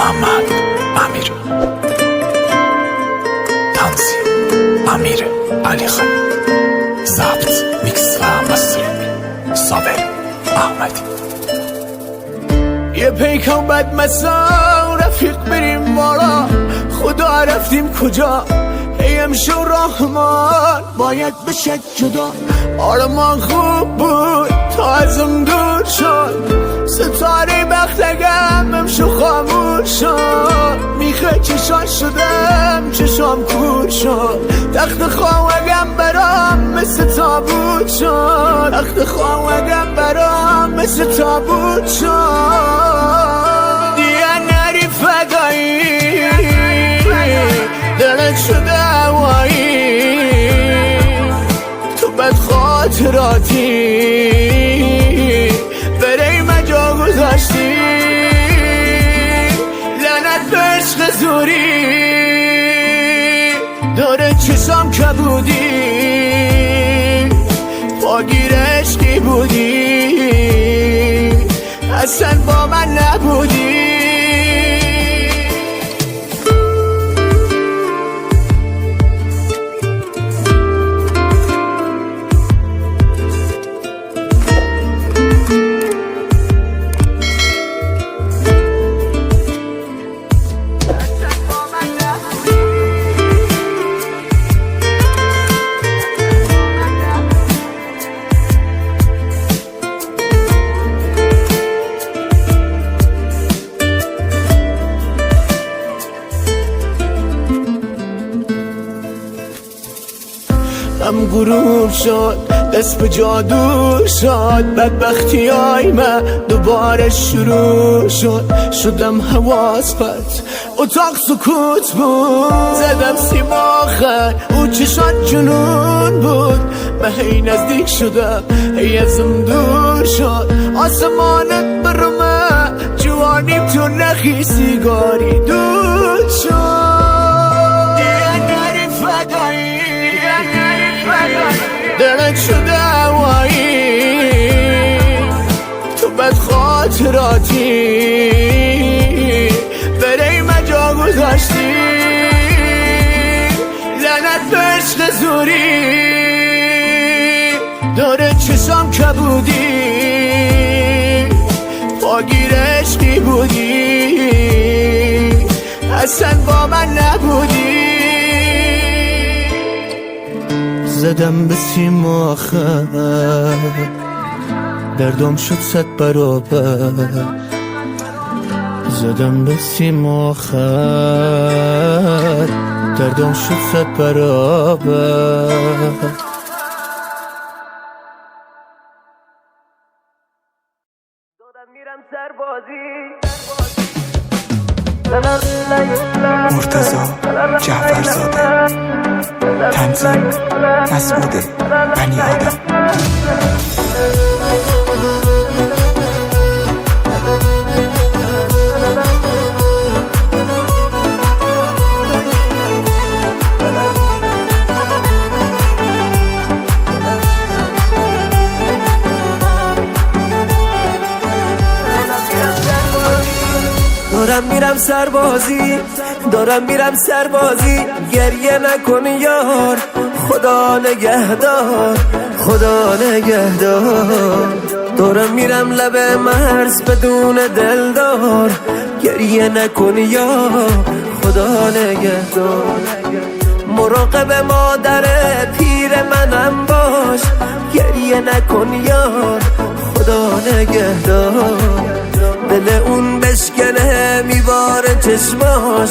محمد امیر، تنظیم امیر علی خان، ضبط میکس و مسترینگ صابر احمدی. یه پیکان بد مسا رفیق بریم بالا، خدا رفتیم کجا؟ ایم شو رحمان باید بشه جدا. آرمان خوب بود تا از اون دور شد، ستاره بختگم امشو خاموش شد. میخه چشان شدم چشام کور شد، تخت خواهگم برام مثل تابوت شد. تخت خواهگم برام مثل تابوت شد. دیگه نری فدایی دلت شده هوایی، تو بد خاطراتی برای مجا گذاشتی. لعنت به عشق زوری داره چشام کبودی، پاگیر عشقی بودی اصلا با من نبودی. هم غروب شد دست به جادو شد، بدبختی های من دوباره شروع شد. شدم حواس پرت اتاق سکوت بود، زدم سیم آخر او چشات جنون بود. من هی نزدیک شدم هی ازم دور شد، آسمانت برمه جوانیم تو نخی سیگاری دود شد. دلت شده هوایی، تو بد خاطراتی برای مجا گذاشتی. لعنت به عشق زوری داره چشام کبودی، پاگیر عشقی بودی اصلا با من نبودی. زدم به سیم آخر دردم شد 100 برابر، زدم به سیم آخر دردم شد 100 برابر. دادم میرم سربازی مرتضی جعفرزاده، تنظیم مسعود بنی آدم. دارم میرم سربازی، دارم میرم سربازی، گریه نکن یار، خدا نگهدار، خدا نگهدار. دارم میرم لب مرز بدون دلدار، گریه نکن یار، خدا نگهدار. مراقب مادر پیر منم باش، گریه نکن یار، خدا نگهدار. دل اون بشکنه میباره چشماش،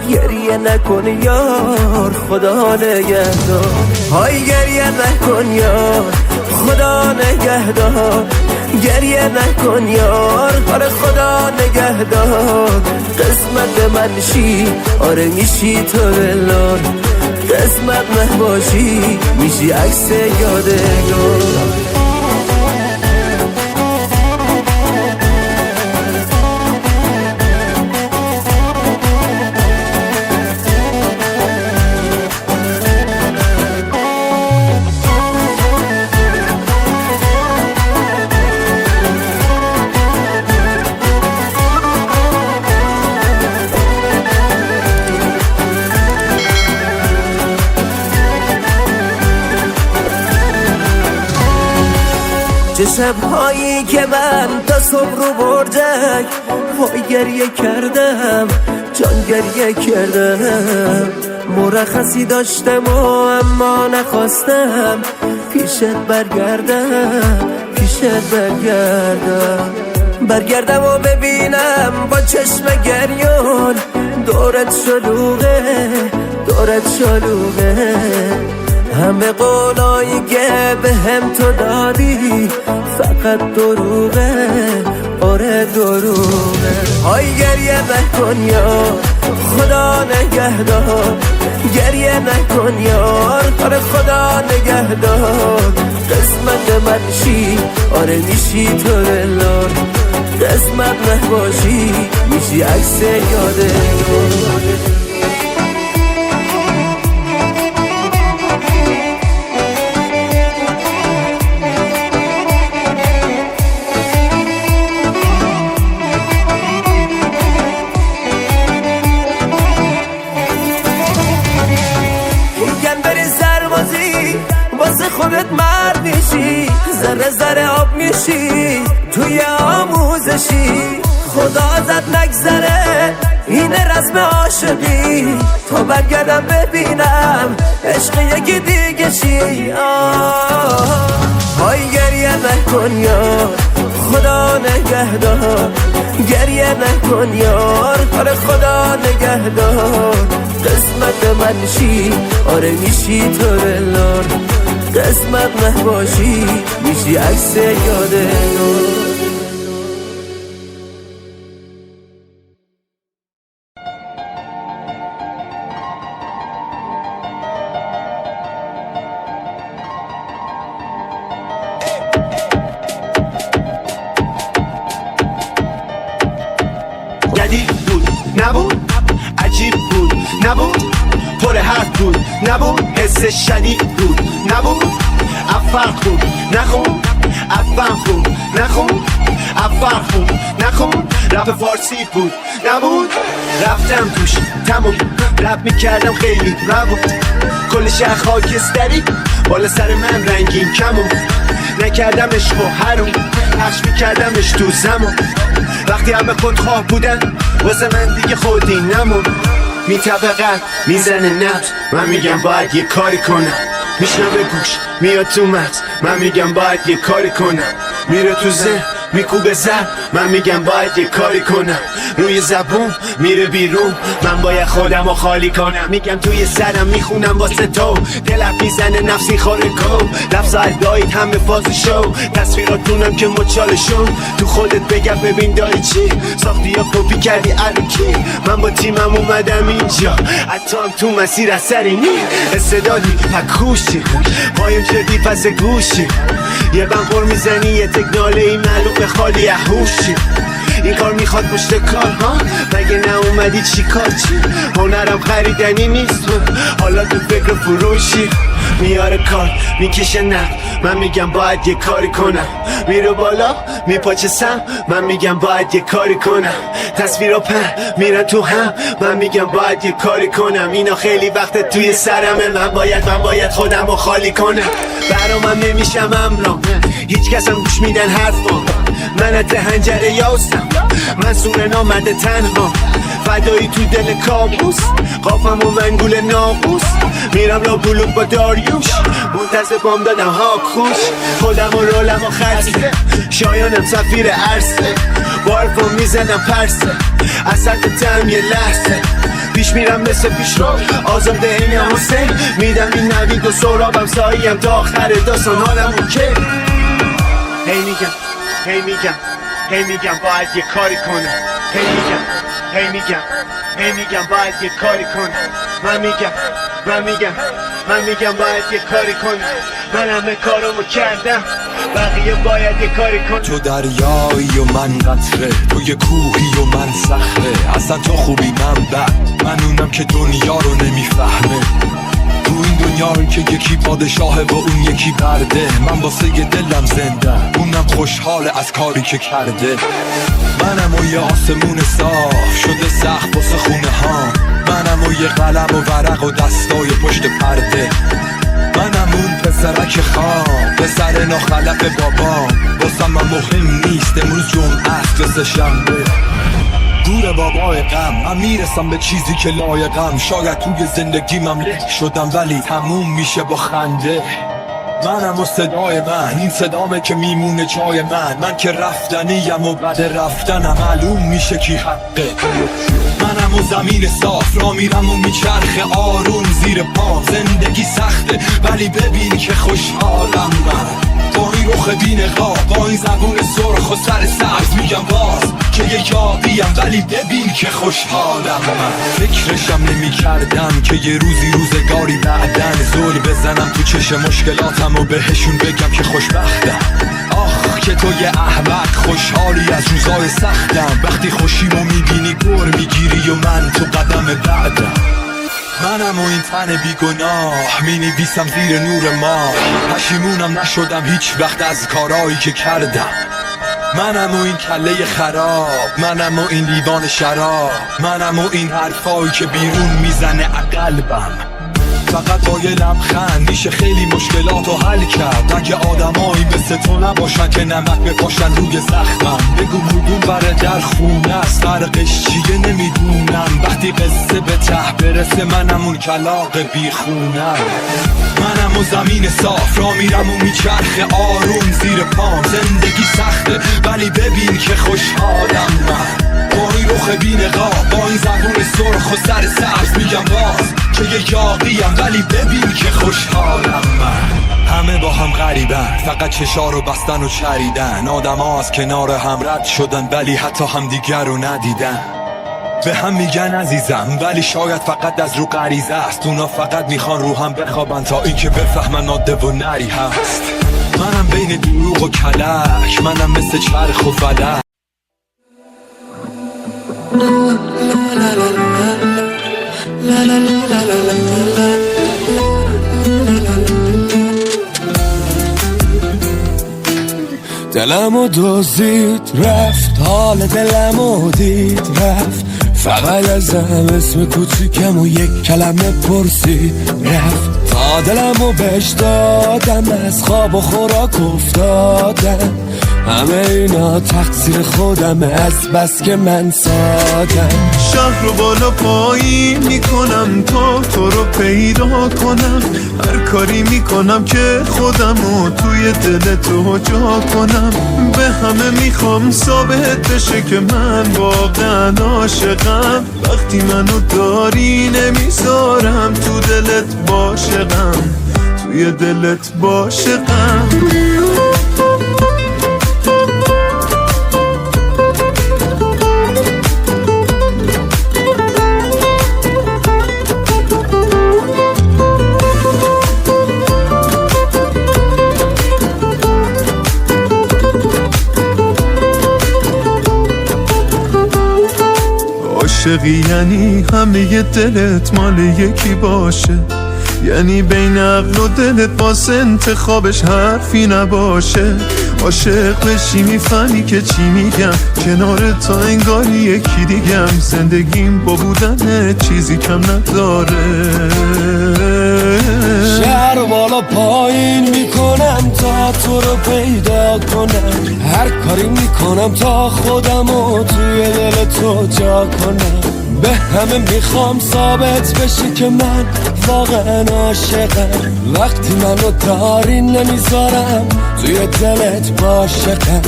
گریه نکن یار، خدا نگهدار. های گریه نکن یار، خدا نگهدار. گریه نکن یار، آره خدا نگهدار. قسمت من شی، آره میشی تو دلار. قسمت نباشی میشی عکس یادگار. چه شبهایی که من تا صبح رو برجک وای گریه کردم، جان گریه کردم. مرخصی داشتم و اما نخواستم پیشت برگردم و ببینم با چشم گریون دورت شلوغه. همه قولایی که به هم تو دادی فقط دروغه، آره دروغه. های گریه نکن یار، خدا نگهدار. گریه نکن یار، آره خدا نگهدار. قسمت من شی، آره میشی تو رلار. قسمت نباشی میشی عکس یادگار. خودت مرد میشی، ذره ذره آب میشی توی آموزشی. خدا ازت نگذره اینه رسم عاشقی، تا برگردم ببینم عشق یکی دیگه شی. های گریه نکن یار، خدا نگهدار. گریه نکن یار، آره خدا نگهدار. قسمت من شی، آره میشی تو رلار. قسمت نباشی میشی عکس یادگار. جدید بود نبود، عجیب بود نبود، پر حرف بود نبود، حس شدید بود نبود. افر خون نخون، افن خون نخون، افر خون نخون. رپ فارسی بود نبود، رفتم توش تموم. رپ میکردم خیلی نبود، کل شهر خاکستری بالا سر من رنگین کمون. نکردمش خو حروم، پخش میکردمش تو زمان. وقتی همه خودخواه بودن واسه من دیگه خودی نمون. میتبقن میزنه نبض، من میگم باید یه کاری کنم. میشنوه گوش میاد تو مغز، من میگم باید یه کاری کنم. میره تو ذهن میکوبه زر، من میگم باید یه کاری کنم. روی زبون میره بیرون، من باید خودمو خالی کنم. میگم توی سرم میخونم واسه تو، دلم میزنه نفسی خوره کن. لفظ ادایت همه فاز شو، تصویراتونم که مچالشون. تو خودت بگم ببین داری چی ساختی یا کپی کردی الکی. من با تیمم اومدم اینجا، حتی هم تو مسیر اثری نی. استعدادی پکوشی، پایم شدی پس گوشی. یه بنخور میزنی یه تکناله ای معلوم خالی هوشی. این کار میخواد پشت کار ها، مگه نه اومدی چی کار چی؟ هنرم خریدنی نیست، حالا تو فکر فروشی. میاره کار میکشه نه، من میگم باید یه کاری کنم. میره بالا میپاچه سم، من میگم باید یه کاری کنم. تصویرا پر میرن تو هم، من میگم باید یه کاری کنم. اینا خیلی وقت توی سرمه، من باید خودمو خالی کنم. برام نمیشم امرام، هیچ کسم گوش میدن حرفام. من از هنجره یاستم، من سور نامده تنها. فدایی تو دل کابوس، قافم و منگول ناقوس. میرم لا بلوک با داریوش، منتظر بام دادم ها کوش. خودم و رولم و خرسه، شایانم سفیر عرصه. بارفو میزنم پرسه، اصد تم یه لحظه. پیش میرم مثل پیش رو آزاده این حسین. میدم این نوید و سرابم ساییم تا آخر داستان حالم اوکی. هی میگم باید یه کاری کنم. هی میگم باید یه کاری کنم. من میگم باید یه کاری کنم. من همه کارمو کردم، بقیه باید یه کاری کنم. تو دریایی و من قطره، تو یه کوهی و من صخره. اصلا تو خوبی من بد، من اونم که دنیا رو نمیفهمه. تو این دنیا که یکی پادشاهه و اون یکی برده. من واسه دلم زنده، اونم خوشحاله از کاری که کرده. منم و یه آسمون صاف شده سخت واسه خونه ها. منم و یه قلم و ورق و دستای پشت پرده. منم اون پسرک خام پسر ناخلف بابام واسم من مهم نیست امروز جمعه است یا سه‌شنبه دور بابای غم من میرسم به چیزی که لایقم شاید توی زندگی مملک شدم ولی تموم میشه با خنده منم و صدای من این صدامه که میمونه جای من که رفتنیم و بعد رفتنم معلوم میشه کی حقه منم و زمین صاف را میرم و میچرخه آروم زیر پام زندگی سخته ولی ببین که خوشحالم من با این رخ بی‌نقاب با این زبون سرخ و سر سبز میگم باز که یه یادیم ولی ببین که خوشحالم من فکرشم نمی کردم که یه روزگاری بعدن زل بزنم تو چشم مشکلاتم و بهشون بگم که خوشبختم آخ که تو یه احمق خوشحالی از روزای سختم وقتی خوشیمو میبینی گر میگیری و من تو قدم بعدم منم و این تن بیگناه مینویسم زیر نور ماه پشیمونم نشدم هیچ وقت از کارایی که کردم منم و این کله خراب منم و این لیوان شراب منم و این حرفایی که بیرون میزنه قلبم فقط با یه لبخند میشه خیلی مشکلاتو حل کرد اگه آدمایی مثل تو نباشن که نمک بپاشن روی زخمم بگو کدوم بره در خونه است فرقش چیه نمیدونم وقتی قصه به ته برسه منم اون کلاغ بیخونم منم و زمین صاف را میرم و میچرخه آروم زیر پام زندگی سخته ولی ببین که خوشحالم من با این رخ بی‌نقاب با این زبون سرخ و سر سبز میگم باز که یه یاقیم ولی ببین که خوشحالم من همه با هم غریبن فقط چشا رو بستن و چریدن آدم ها از کنار هم رد شدن ولی حتی همدیگر رو ندیدن به هم میگن عزیزم ولی شاید فقط از رو غریزه است اونا فقط میخوان رو هم بخوابن تا این که بفهمن ماده و نری هست منم بین دروغ و کلک منم مثل چرخ و فلک دلمو دزدید رفت حال دلمو دید رفت فقط ازم اسم کوچیکم و یک کلمه پرسید رفت تا دلمو بهش دادم از خواب و خوراک افتادم همه اینا تقصیر خودم از بس که من سادم شهر رو بالا پایین میکنم تا تو رو پیدا کنم هر کاری میکنم که خودم رو توی دل تو جا کنم به همه میخوام ثابت بشه که من واقعا عاشقم وقتی منو داری نمیذارم تو دلت باشقم توی دلت باشقم عاشقی یعنی همه دلت مال یکی باشه یعنی بین عقل و دلت باز انتخابش حرفی نباشه عاشق بشی میفهمی که چی میگم کنار تا انگاری یکی دیگم زندگیم با بودن چیزی کم نداره شهر بالا پایین میکنم تا تو رو پیدا کنم هر کاری میکنم تا خودم رو توی دل تو جا کنم به همه میخوام ثابت بشه که من واقعا عاشقم وقتی منو داری نمیذارم توی دلت باشقم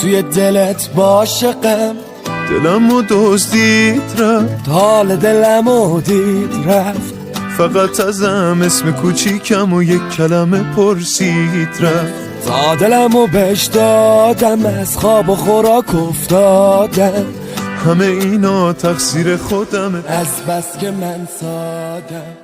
توی دلت باشقم دلمو دزدید رفت حال دلمو دید رفت فقط ازم اسم کوچیکم و یک کلمه پرسید رفت تا دلمو بهش دادم از خواب و خوراک افتادم همه اینا تقصیر خودمه از بس که من سادم